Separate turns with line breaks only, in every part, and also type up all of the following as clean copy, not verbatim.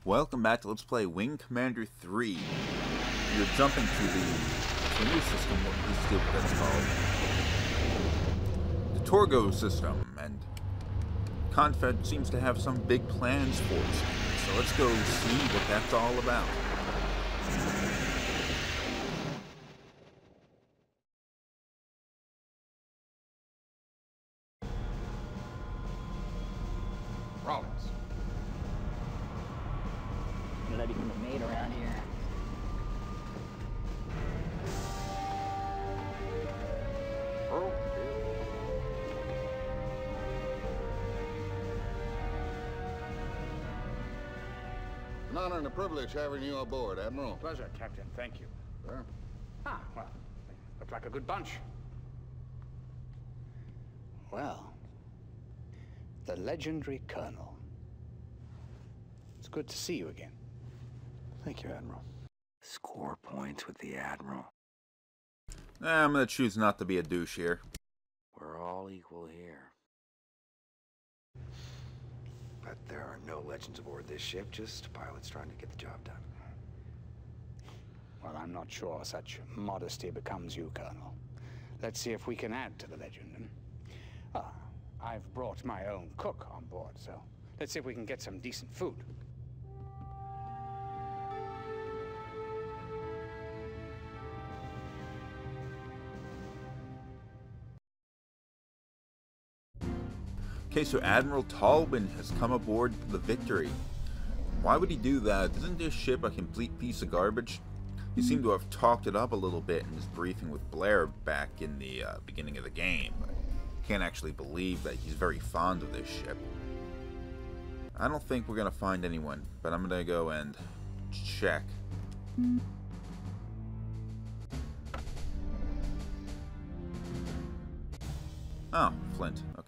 Welcome back to Let's Play Wing Commander 3. You're jumping to the new system, what that's called. The Torgo system, and Confed seems to have some big plans for us. So let's go see what that's all about.
Rollins.
Let him be made around here.
An honor and a privilege having you aboard, Admiral.
Pleasure, Captain. Thank you.
Sir?
Ah, well, look like a good bunch.
Well, the legendary Colonel. It's good to see you again.
Thank you, Admiral.
Score points with the Admiral.
I'm gonna choose not to be a douche here.
We're all equal here.
But there are no legends aboard this ship, just pilots trying to get the job done.
Well, I'm not sure such modesty becomes you, Colonel. Let's see if we can add to the legend. I've brought my own cook on board, so let's see if we can get some decent food.
Okay, so Admiral Tolwin has come aboard the Victory. Why would he do that? Isn't this ship a complete piece of garbage? He seemed to have talked it up a little bit in his briefing with Blair back in the beginning of the game. I can't actually believe that he's very fond of this ship. I don't think we're going to find anyone, but I'm going to go and check. Oh, Flint. Okay.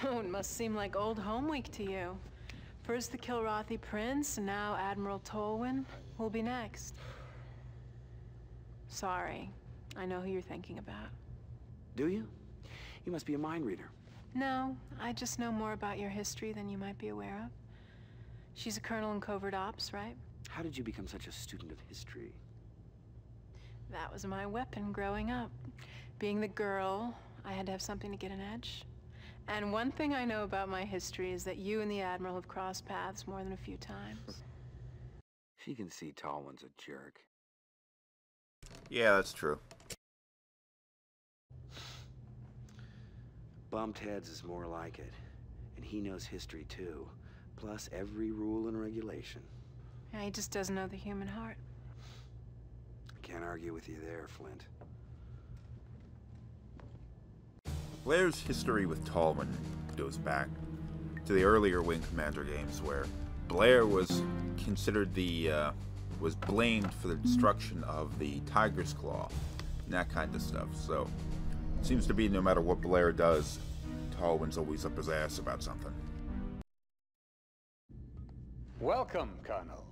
Oh, it must seem like old home week to you. First the Kilrathi Prince, and now Admiral Tolwin will be next. Sorry, I know who you're thinking about.
Do you? You must be a mind reader.
No, I just know more about your history than you might be aware of. She's a colonel in covert ops, right?
How did you become such a student of history?
That was my weapon growing up. Being the girl, I had to have something to get an edge. And one thing I know about my history is that you and the Admiral have crossed paths more than a few times.
She can see Tolwin's a jerk.
Yeah, that's true.
Bumped heads is more like it. And he knows history too. Plus every rule and regulation.
Yeah, he just doesn't know the human heart.
I can't argue with you there, Flint.
Blair's history with Tolwin goes back to the earlier Wing Commander games, where Blair was considered was blamed for the destruction of the Tiger's Claw and that kind of stuff. So it seems to be no matter what Blair does, Tolwin's always up his ass about something.
Welcome, Colonel.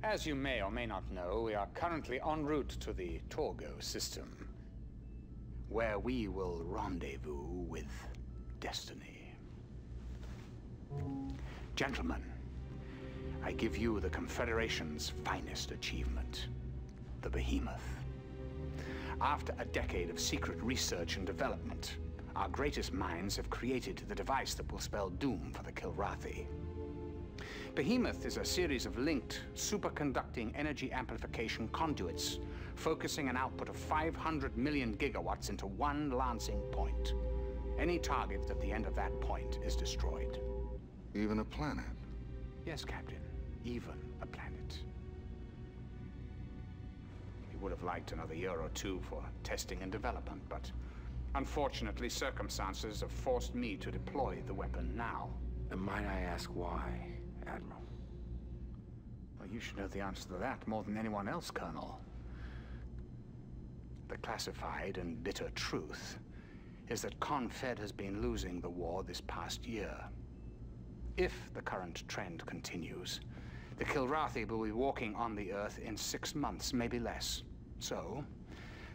As you may or may not know, we are currently en route to the Torgo system, where we will rendezvous with destiny. Gentlemen, I give you the Confederation's finest achievement, the Behemoth. After a decade of secret research and development, our greatest minds have created the device that will spell doom for the Kilrathi. Behemoth is a series of linked, superconducting energy amplification conduits, focusing an output of 500 million gigawatts into one lancing point. Any target at the end of that point is destroyed.
Even a planet?
Yes, Captain. Even a planet. We would have liked another year or two for testing and development, but unfortunately circumstances have forced me to deploy the weapon now.
And might I ask why, Admiral?
Well, you should know the answer to that more than anyone else, Colonel. The classified and bitter truth is that Confed has been losing the war this past year. If the current trend continues, the Kilrathi will be walking on the Earth in 6 months, maybe less. So,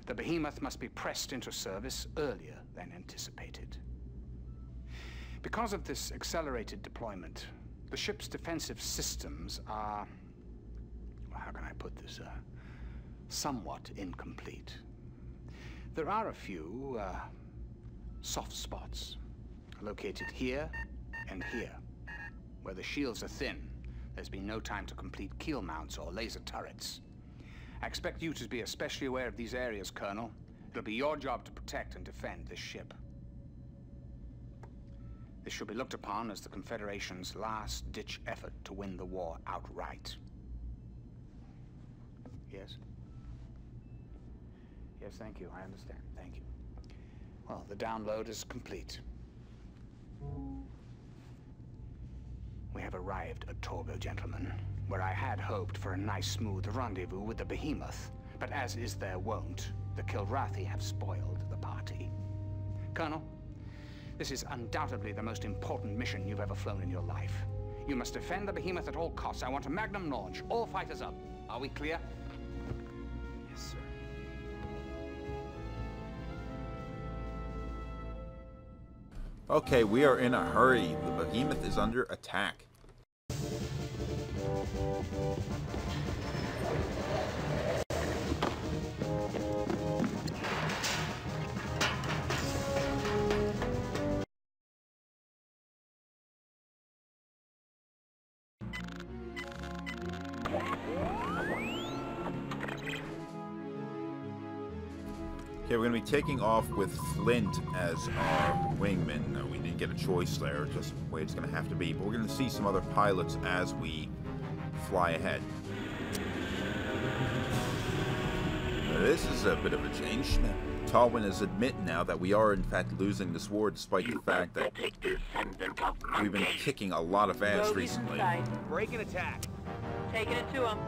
the Behemoth must be pressed into service earlier than anticipated. Because of this accelerated deployment, the ship's defensive systems are, well, how can I put this, somewhat incomplete. There are a few soft spots located here and here. Where the shields are thin, there's been no time to complete keel mounts or laser turrets. I expect you to be especially aware of these areas, Colonel. It'll be your job to protect and defend this ship. This should be looked upon as the Confederation's last-ditch effort to win the war outright. Yes? Yes, thank you. I understand. Thank you. Well, the download is complete. We have arrived at Torgo, gentlemen, where I had hoped for a nice, smooth rendezvous with the Behemoth. But as is their wont, the Kilrathi have spoiled the party. Colonel, this is undoubtedly the most important mission you've ever flown in your life. You must defend the Behemoth at all costs. I want a magnum launch. All fighters up. Are we clear?
Yes, sir.
Okay, we are in a hurry. The Behemoth is under attack. Okay, we're going to be taking off with Flint as our wingman. No, we didn't get a choice there, just the way it's going to have to be. But we're going to see some other pilots as we fly ahead. Now, this is a bit of a change. Tolwin is admitting now that we are in fact losing this war, despite the fact that we've been kicking a lot of ass recently.
Break and attack.
Taking it to him.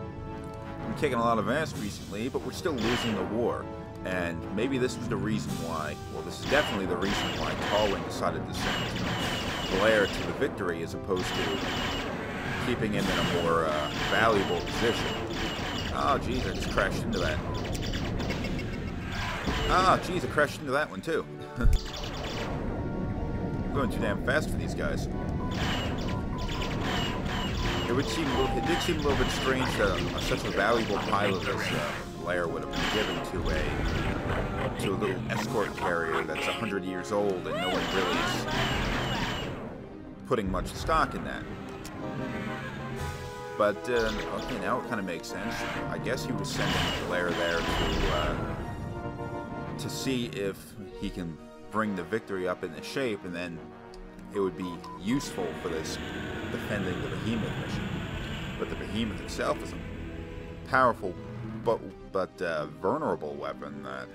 We've been kicking a lot of ass recently, but we're still losing the war. And maybe this was the reason why, well, this is definitely the reason why Tolwin decided to send Blair to the Victory as opposed to keeping him in a more valuable position. Oh, jeez, I just crashed into that. Ah, jeez, I crashed into that one, too. I'm going too damn fast for these guys. It did seem a little bit strange that such a valuable pilot as Blair would have been given to a little escort carrier that's 100 years old, and no one really is putting much stock in that. But okay, now it kind of makes sense. I guess he was sending Blair there to see if he can bring the Victory up into shape, and then it would be useful for this defending the Behemoth mission. But the Behemoth itself is a powerful but vulnerable weapon that...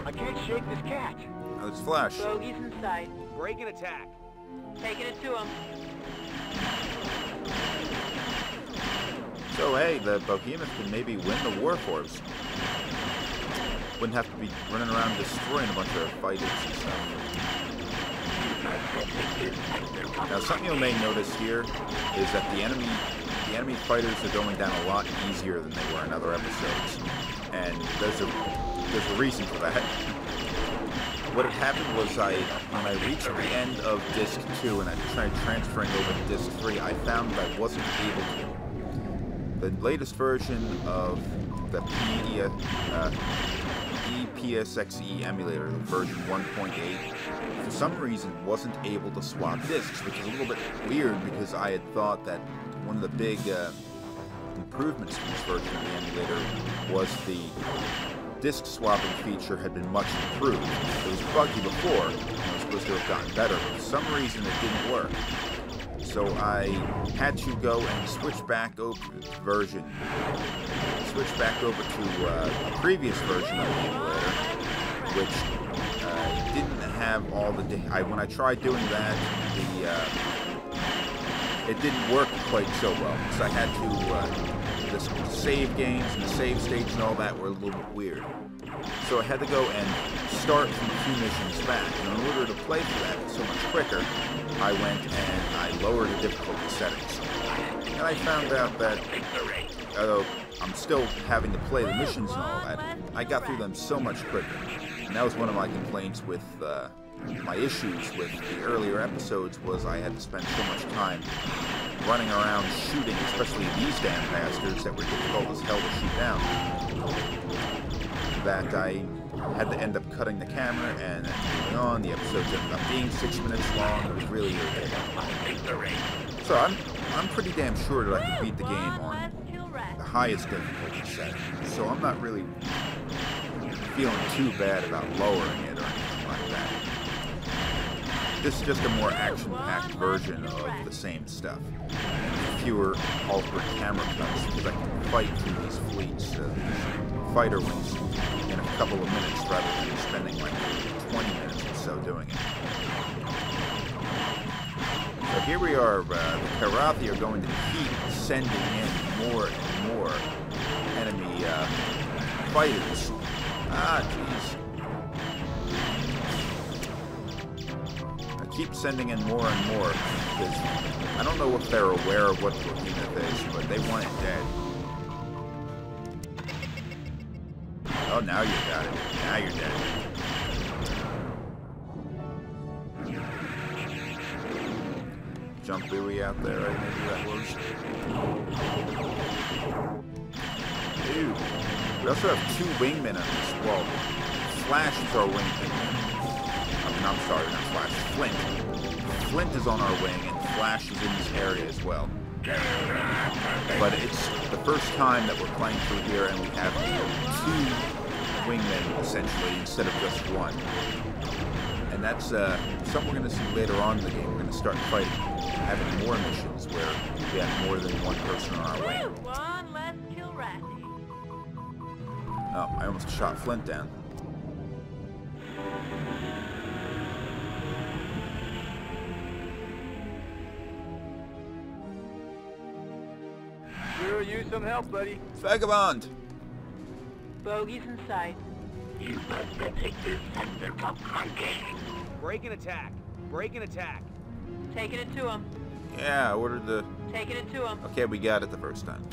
I can't shake this catch.
Let's flash.
Bogey's in sight.
Break and attack.
Taking it to him.
So hey, the Behemoth can maybe win the war for us. Wouldn't have to be running around destroying a bunch of fighters and stuff. Now, something you may notice here is that the enemy fighters are going down a lot easier than they were in other episodes, and there's a reason for that. What had happened was when I reached the end of Disc 2 and I tried transferring over to Disc 3, I found that I wasn't able to. The latest version of the EPSXE emulator, version 1.8, for some reason wasn't able to swap discs, which is a little bit weird because I had thought that one of the big improvements to this version of the emulator was the disc swapping feature had been much improved. It was buggy before, and it was supposed to have gotten better, but for some reason it didn't work. So I had to go and switch back over to the version. Switch back over to a previous version of the emulator, which didn't have all the... when I tried doing that, it didn't work quite so well, because I had to... the save games and the save stage and all that were a little bit weird. So I had to go and start from a few missions back. And in order to play for that so much quicker, I went and I lowered the difficulty settings. And I found out that, although I'm still having to play the missions and all that, I got through them so much quicker. And that was one of my complaints with my issues with the earlier episodes was I had to spend so much time running around shooting, especially these damn bastards that were difficult as hell to shoot down, that I had to end up cutting the camera and then moving on. The episodes ended up being 6 minutes long. It was really irritating. So I'm pretty damn sure that I could beat the game on the highest difficulty setting. So I'm not really feeling too bad about lowering it or anything like that. This is just a more action-packed version of the same stuff. And fewer awkward camera cuts because I can fight through these fleets, these fighter wings, in a couple of minutes rather than spending like 20 minutes or so doing it. So here we are, the Karathi are going to keep sending in more and more enemy fighters. Ah, jeez. I keep sending in more and more because I don't know if they're aware of what the behemoth is, but they want it dead. Oh, now you got it. Now you're dead. Jump buoy out there, right? Maybe that was. Dude. We also have 2 wingmen on this wall. Flash is our wingman. I mean, I'm sorry, not Flash. Flint. Flint is on our wing, and Flash is in this area as well. But it's the first time that we're playing through here, and we have 2 wingmen, essentially, instead of just 1. And that's something we're going to see later on in the game. We're going to start fighting, having more missions where we have more than 1 person on our wing.
One less kill rat.
Oh, I almost shot Flint down.
Sure, use some help, buddy.
Vagabond!
Bogeys in sight.
You break and attack. Break and attack.
Taking it to him.
Yeah, I ordered the...
Taking it to him.
Okay, we got it the first time.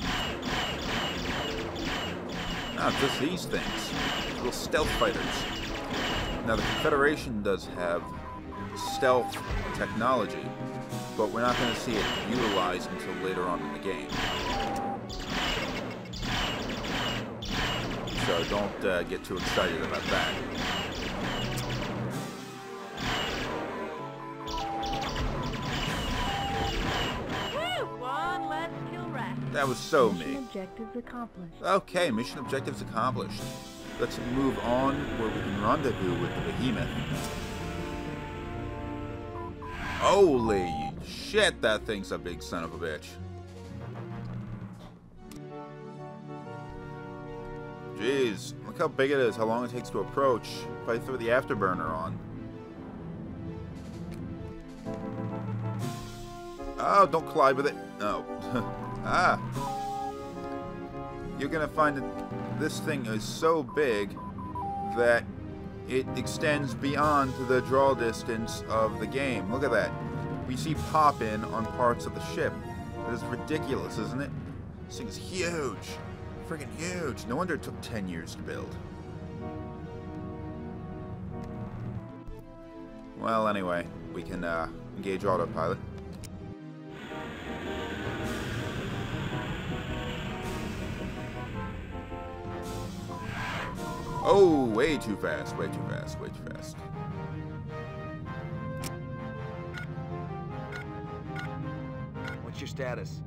No, just these things. Little stealth fighters. Now, the Confederation does have stealth technology, but we're not going to see it utilized until later on in the game. So don't get too excited about that.
One less kill rat.
That was so me.
Mission objectives accomplished.
Okay, mission objectives accomplished. Let's move on where we can rendezvous with the behemoth. Holy shit, that thing's a big son of a bitch. Jeez, look how big it is, how long it takes to approach. If I throw the afterburner on. Oh, don't collide with it. No. Ah. You're gonna find that this thing is so big that it extends beyond the draw distance of the game. Look at that. We see pop-in on parts of the ship. That is ridiculous, isn't it? This thing is huge. Freaking huge. No wonder it took 10 years to build. Well, anyway, we can engage autopilot. Oh, way too fast, way too fast, way too fast.
What's your status?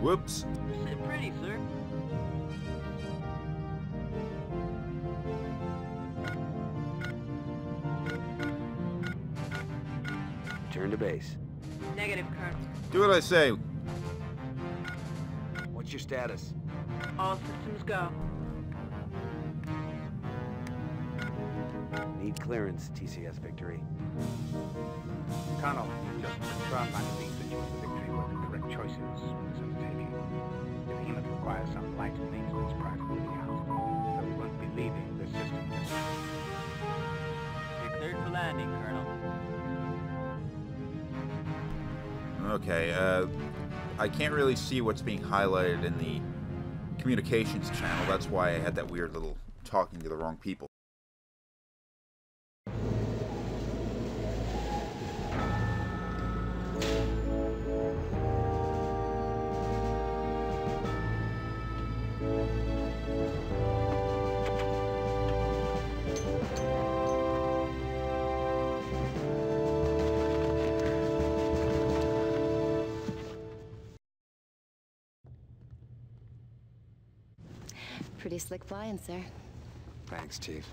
Whoops.
Sit pretty, sir.
Turn to base.
Negative, Colonel.
Do what I say.
What's your status?
All systems go.
Need clearance, TCS Victory.
Colonel, just confirm my belief that you and the Victory were the correct choices in this undertaking. The behemoth requires some light maintenance prior to moving out, so we won't be leaving the system just yet.
You're cleared for landing, Colonel.
Okay, I can't really see what's being highlighted in the communications channel. That's why I had that weird little talking to the wrong people.
Pretty slick flying, sir.
Thanks, Chief.